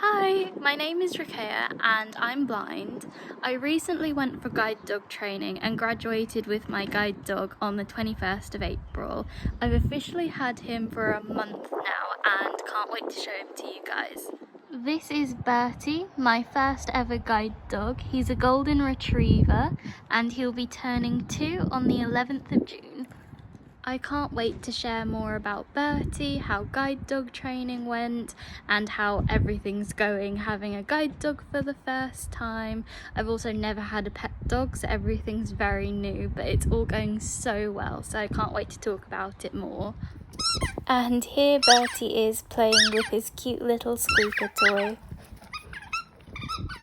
Hi, my name is Rakea and I'm blind. I recently went for guide dog training and graduated with my guide dog on the 21st of April. I've officially had him for a month now and can't wait to show him to you guys. This is Bertie, my first ever guide dog. He's a golden retriever and he'll be turning 2 on the 11th of June. I can't wait to share more about Bertie, how guide dog training went, and how everything's going having a guide dog for the first time. I've also never had a pet dog, so everything's very new, but it's all going so well, so I can't wait to talk about it more. And here Bertie is playing with his cute little squeaker toy.